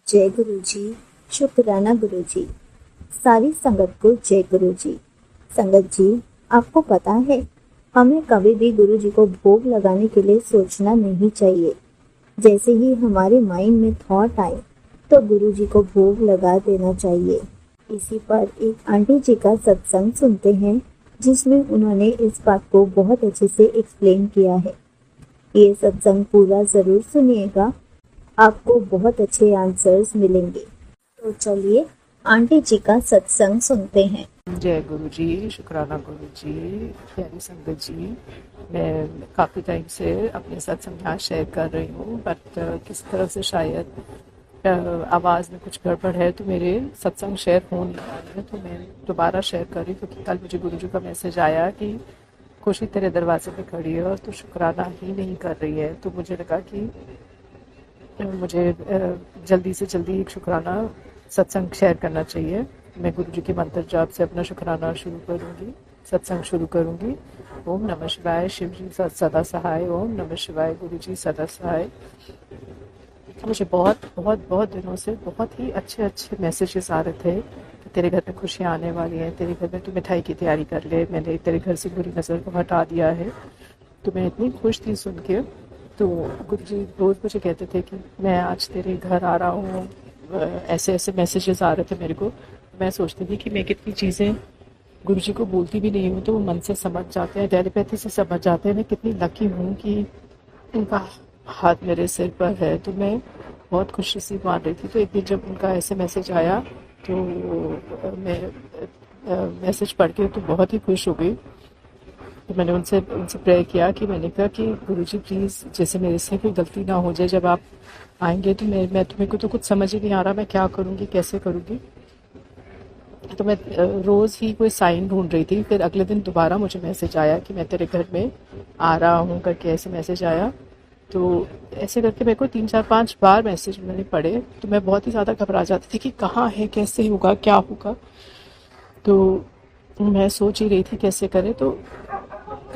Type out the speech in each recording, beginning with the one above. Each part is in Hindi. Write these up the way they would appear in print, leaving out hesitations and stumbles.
जय गुरु जी। शुक्राना गुरु जी। सारी संगत को जय गुरु जी। संगत जी, आपको पता है, हमें कभी भी गुरु जी को भोग लगाने के लिए सोचना नहीं चाहिए। जैसे ही हमारे माइंड में थॉट आए तो गुरु जी को भोग लगा देना चाहिए। इसी पर एक आंटी जी का सत्संग सुनते हैं, जिसमें उन्होंने इस बात को बहुत अच्छे से एक्सप्लेन किया है। ये सत्संग पूरा जरूर सुनिएगा, आपको बहुत अच्छे आंसर्स मिलेंगे। तो चलिए आंटी जी का सत्संग सुनते हैं। जय गुरु जी, शुक्राना गुरु जी। प्यारी संगत जी, मैं काफ़ी टाइम से अपने सत्संग यहाँ शेयर कर रही हूँ, बट किस तरह से शायद आवाज़ में कुछ गड़बड़ है, तो मेरे सत्संग शेयर हो नहीं रहा है। तो मैं दोबारा शेयर कर रही हूँ, क्योंकि कल मुझे गुरु जी का मैसेज आया कि खुशी तेरे दरवाजे पे खड़ी है और तो शुक्राना ही नहीं कर रही है। तो मुझे लगा कि मुझे जल्दी से जल्दी एक शुक्राना सत्संग शेयर करना चाहिए। मैं गुरु जी के मंत्र जाप से अपना शुक्राना शुरू करूँगी, सत्संग शुरू करूँगी। ओम नमः शिवाय, शिव जी सदा सहाय। ओम नमः शिवाय, गुरु जी सदा सहाय। मुझे बहुत बहुत बहुत दिनों से बहुत ही अच्छे अच्छे मैसेजेस आ रहे थे कि तेरे घर में खुशियाँ आने वाली हैं, तेरे घर में तू मिठाई की तैयारी कर ले, मैंने तेरे घर से बुरी नज़र को हटा दिया है। तो मैं इतनी खुश थी सुन के। तो गुरुजी रोज़ मुझे कहते थे कि मैं आज तेरे घर आ रहा हूँ, ऐसे ऐसे मैसेजेस आ रहे थे मेरे को। मैं सोचती थी कि मैं कितनी चीज़ें गुरुजी को बोलती भी नहीं हूँ तो वो मन से समझ जाते हैं, टेलीपैथी से समझ जाते हैं। मैं कितनी लकी हूँ कि उनका हाथ मेरे सिर पर है। तो मैं बहुत खुशी सी मान रही थी। तो एक दिन जब उनका ऐसे मैसेज आया तो मैं मैसेज पढ़ के तो बहुत ही खुश हो गई। तो मैंने उनसे उनसे प्रे किया कि मैंने कहा कि गुरुजी प्लीज़, जैसे मेरे से कोई गलती ना हो जाए, जब आप आएंगे तो मैं तुम्हें को तो कुछ समझ ही नहीं आ रहा मैं क्या करूँगी, कैसे करूँगी। तो मैं रोज़ ही कोई साइन ढूंढ रही थी। फिर अगले दिन दोबारा मुझे मैसेज आया कि मैं तेरे घर में आ रहा हूँ करके ऐसे मैसेज आया। तो ऐसे करके मेरे को 3 4 5 बार मैसेज मैंने पढ़े। तो मैं बहुत ही ज़्यादा घबरा जाती थी कि कहाँ है, कैसे होगा, क्या होगा। तो मैं सोच ही रही थी कैसे करें। तो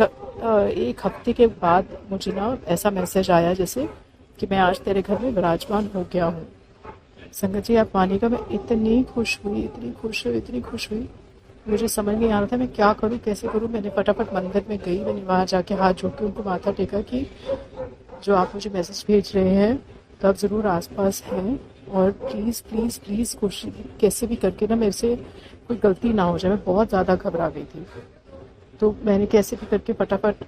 एक हफ्ते के बाद मुझे ना ऐसा मैसेज आया जैसे कि मैं आज तेरे घर में विराजमान हो गया हूँ। संगत जी, आप मानिएगा, मैं इतनी खुश हुई, इतनी खुश हुई, इतनी खुश हुई। मुझे समझ नहीं आ रहा था मैं क्या करूँ, कैसे करूँ। मैंने फटाफट मंदिर में गई, मैंने वहाँ जाके हाथ जोड़ के उनको माथा टेका कि जो आप मुझे मैसेज भेज रहे हैं तो आप ज़रूर आसपास हैं, और प्लीज़ प्लीज़ प्लीज़ कोशिश कैसे भी करके ना मेरे से कोई गलती ना हो जाए। मैं बहुत ज़्यादा घबरा गई थी। तो मैंने कैसे भी करके फटाफट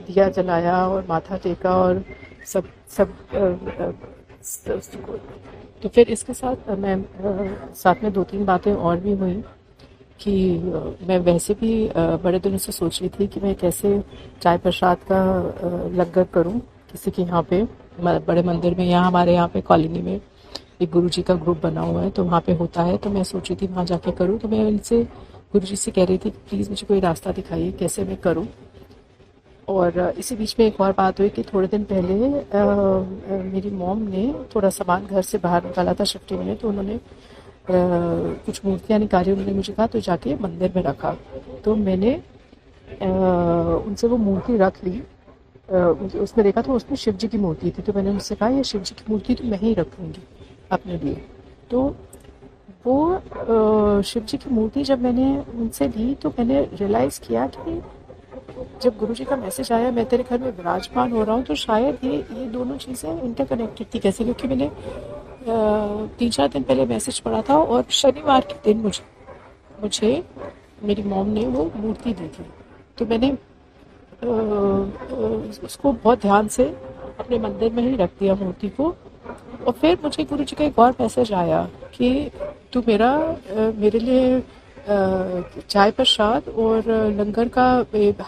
दिया जलाया और माथा टेका और सब सब तो फिर इसके साथ मैं साथ में 2 3 बातें और भी हुई कि मैं वैसे भी बड़े दिनों से सोच रही थी कि मैं कैसे चाय प्रसाद का लंगर करूं किसी के यहाँ पे बड़े मंदिर में। यहाँ हमारे यहाँ पे कॉलोनी में एक गुरुजी का ग्रुप बना हुआ है, तो वहाँ पे होता है। तो मैं सोच रही थी वहाँ जाके करूँ। तो मैं उनसे गुरुजी से कह रही थी कि प्लीज़ मुझे कोई रास्ता दिखाइए कैसे मैं करूँ। और इसी बीच में एक और बात हुई कि थोड़े दिन पहले मेरी मॉम ने थोड़ा सामान घर से बाहर निकाला था शिफ्टिंग में। तो उन्होंने कुछ मूर्तियाँ निकाली। उन्होंने मुझे कहा तो जाके मंदिर में रखा। तो मैंने उनसे वो मूर्ति रख ली। उसमें देखा तो उसमें शिव जी की मूर्ति थी। तो मैंने उनसे कहा ये शिव जी की मूर्ति तो मैं ही रखूँगी अपने लिए। तो वो शिव जी की मूर्ति जब मैंने उनसे ली तो मैंने रियलाइज़ किया कि जब गुरुजी का मैसेज आया मैं तेरे घर में विराजमान हो रहा हूँ, तो शायद ये दोनों चीज़ें इंटरकनेक्टेड थी। कैसे? क्योंकि मैंने 3 4 दिन पहले मैसेज पढ़ा था और शनिवार के दिन मुझे मुझे मेरी मॉम ने वो मूर्ति दी थी। तो मैंने उसको बहुत ध्यान से अपने मंदिर में ही रख दिया मूर्ति को। और फिर मुझे गुरुजी का एक और मैसेज आया कि तू मेरे लिए चाय प्रसाद और लंगर का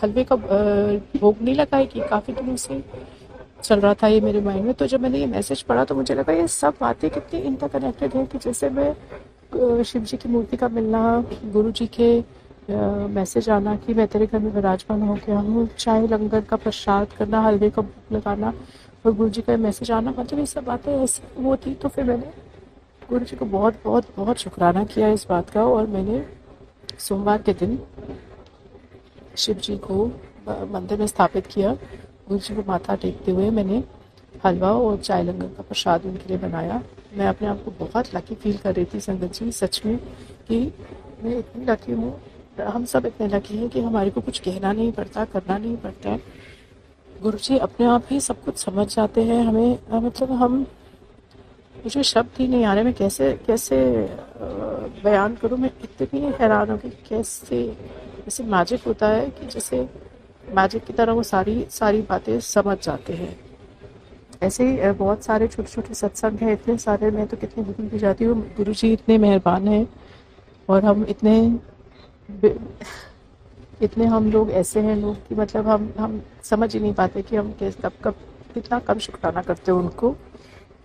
हलवे का भोग नहीं लगाएगी। काफ़ी दिनों से चल रहा था ये मेरे माइंड में। तो जब मैंने ये मैसेज पढ़ा तो मुझे लगा ये सब बातें कितनी इंटरकनेक्टेड है कि जैसे मैं शिव जी की मूर्ति का मिलना, गुरु जी के मैसेज आना कि मैं तेरे घर में विराजमान हो गया हूँ, चाय लंगर का प्रसाद करना, हलवे का भोग लगाना और गुरु जी का मैसेज आना, मतलब ये सब बातें ऐसी वो थी। तो फिर मैंने गुरु जी को बहुत बहुत बहुत शुक्राना किया इस बात का। और मैंने सोमवार के दिन शिव जी को मंदिर में स्थापित किया। गुरु जी को माथा टेकते हुए मैंने हलवा और चाय लंगर का प्रसाद उनके लिए बनाया। मैं अपने आप को बहुत लकी फील कर रही थी संगत जी, सच में, कि मैं इतनी लकी हूँ। हम सब इतने लकी हैं कि हमारे को कुछ कहना नहीं पड़ता, करना नहीं पड़ता। गुरु जी अपने आप ही सब कुछ समझ जाते हैं हमें। मतलब हम, मुझे शब्द ही नहीं आ रहे, मैं कैसे कैसे बयान करूँ। मैं इतनी हैरान हूँ कि कैसे, जैसे मैजिक होता है कि जैसे मैजिक की तरह वो सारी सारी बातें समझ जाते हैं। ऐसे ही बहुत सारे छोटे छोटे सत्संग हैं, इतने सारे, मैं तो कितने भूल भी जाती हूँ। गुरु जी इतने मेहरबान हैं, और हम इतने हम लोग ऐसे हैं लोग कि मतलब हम समझ ही नहीं पाते कि हम कैसे कब कब कितना कम शुक्राना करते हैं उनको।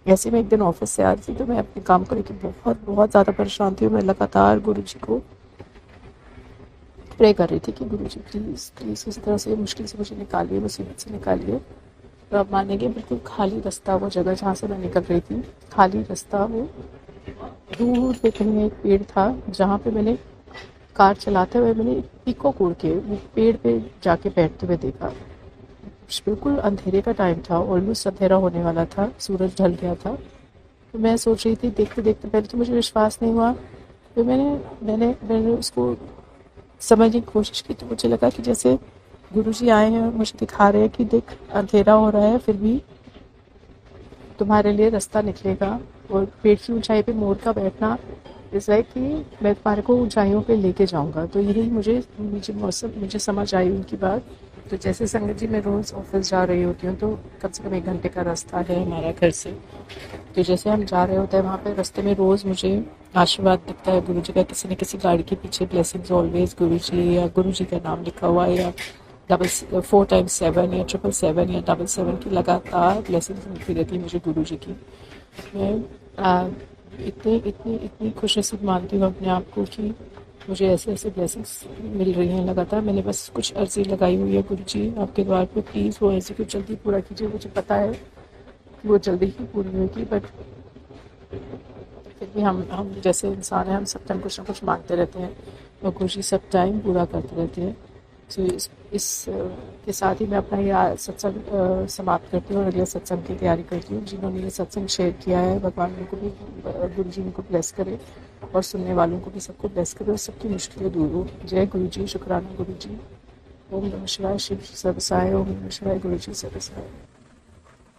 ऐसे में एक दिन ऑफिस से आ रही थी, तो मैं अपने काम को लेकर बहुत बहुत ज़्यादा परेशान थी। मैं लगातार गुरु जी को प्रे कर रही थी कि गुरु जी प्लीज़ प्लीज़ इस तरह से मुश्किल से मुझे निकालिए, मुसीबत से निकालिए। तो आप मानेंगे, बिल्कुल खाली रास्ता, वो जगह जहाँ से मैं निकल रही थी, खाली रास्ता, वो दूर पे कहीं एक पेड़ था जहाँ पे मैंने कार चलाते हुए मैंने पीकॉक उड़ के वो पेड़ पे जाके बैठते हुए देखा। बिल्कुल अंधेरे का टाइम था, ऑलमोस्ट अंधेरा होने वाला था, सूरज ढल गया था। तो मैं सोच रही थी, देखते देखते पहले तो मुझे विश्वास नहीं हुआ। फिर मैंने उसको समझने की कोशिश की, तो मुझे लगा कि जैसे गुरुजी आए हैं और मुझे दिखा रहे हैं कि देख, अंधेरा हो रहा है फिर भी तुम्हारे लिए रास्ता निकलेगा। और पेड़ की ऊंचाई पे मोर का बैठना इस है कि मैं तुम्हारे को ऊंचाइयों पे लेके जाऊंगा। तो यही मुझे समझ आई उनकी बात। तो जैसे संगत जी, मैं रोज़ ऑफिस जा रही होती हूँ, तो कम से कम 1 घंटे का रास्ता है हमारा घर से। तो जैसे हम जा रहे होते हैं वहाँ पे रास्ते में रोज़ मुझे आशीर्वाद दिखता है गुरु जी का, किसी न किसी गाड़ी के पीछे ब्लेसिंग्स ऑलवेज गुरु जी, या गुरु जी का नाम लिखा हुआ है, या 4x7 या 777 या 77 की लगातार ब्लेसिंग्स मिलती रहती है मुझे गुरु जी की। मैं इतनी इतनी इतनी खुशनसीब मानती हूँ अपने आप को कि मुझे ऐसे ऐसे ब्लेसिंग्स मिल रही हैं लगातार। मैंने बस कुछ अर्जी लगाई हुई है, गुरु जी आपके द्वार पे प्लीज़ वो अर्जी को जल्दी पूरा कीजिए। मुझे पता है कि वो जल्दी ही पूरी होगी, बट फिर भी हम जैसे इंसान हैं, हम सब टाइम कुछ ना कुछ मांगते रहते हैं, और गुरु जी सब टाइम पूरा करते रहते हैं। तो इस के साथ ही मैं अपना ये सत्संग समाप्त करती हूँ और अगले सत्संग की तैयारी करती हूँ। जिन्होंने ये सत्संग शेयर किया है, भगवान उनको भी, गुरु जी उनको ब्लेस करे, और सुनने वालों को भी सबको ब्लेस करे, और सबकी मुश्किलें दूर हो। जय गुरु जी, शुक्राना गुरु जी। ओम नमः शिवाय, शिव सर्वसाय, ओम नमः शिवाय, गुरु जी सर्वसाय।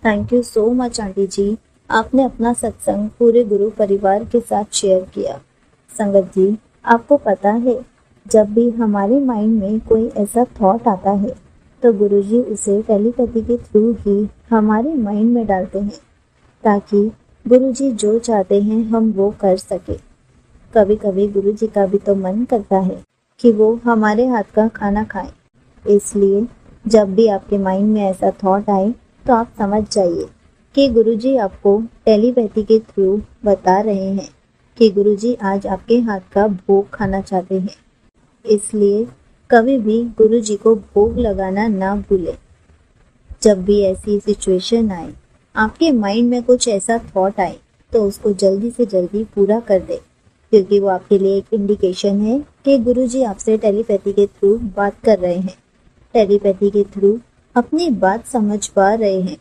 Thank you so much aunty ji, आपने अपना सत्संग पूरे गुरु परिवार के साथ शेयर किया। संगत जी, आपको पता है, जब भी हमारे माइंड में कोई ऐसा थॉट आता है तो गुरुजी उसे टेलीपैथी के थ्रू ही हमारे माइंड में डालते हैं, ताकि गुरुजी जो चाहते हैं हम वो कर सके। कभी कभी गुरुजी का भी तो मन करता है कि वो हमारे हाथ का खाना खाएं। इसलिए जब भी आपके माइंड में ऐसा थॉट आए तो आप समझ जाइए कि गुरुजी आपको टेलीपैथी के थ्रू बता रहे हैं कि गुरुजी आज आपके हाथ का भोग खाना चाहते हैं। इसलिए कभी भी गुरुजी को भोग लगाना ना भूलें। जब भी ऐसी सिचुएशन आए, आपके माइंड में कुछ ऐसा थॉट आए, तो उसको जल्दी से जल्दी पूरा कर दे, क्योंकि वो आपके लिए एक इंडिकेशन है कि गुरुजी आपसे टेलीपैथी के थ्रू बात कर रहे हैं, टेलीपैथी के थ्रू अपनी बात समझ पा रहे हैं,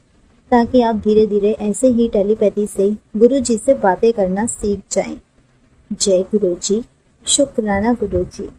ताकि आप धीरे धीरे ऐसे ही टेलीपैथी से गुरुजी से बातें करना सीख जाएं। जय गुरुजी, शुक्राना गुरुजी।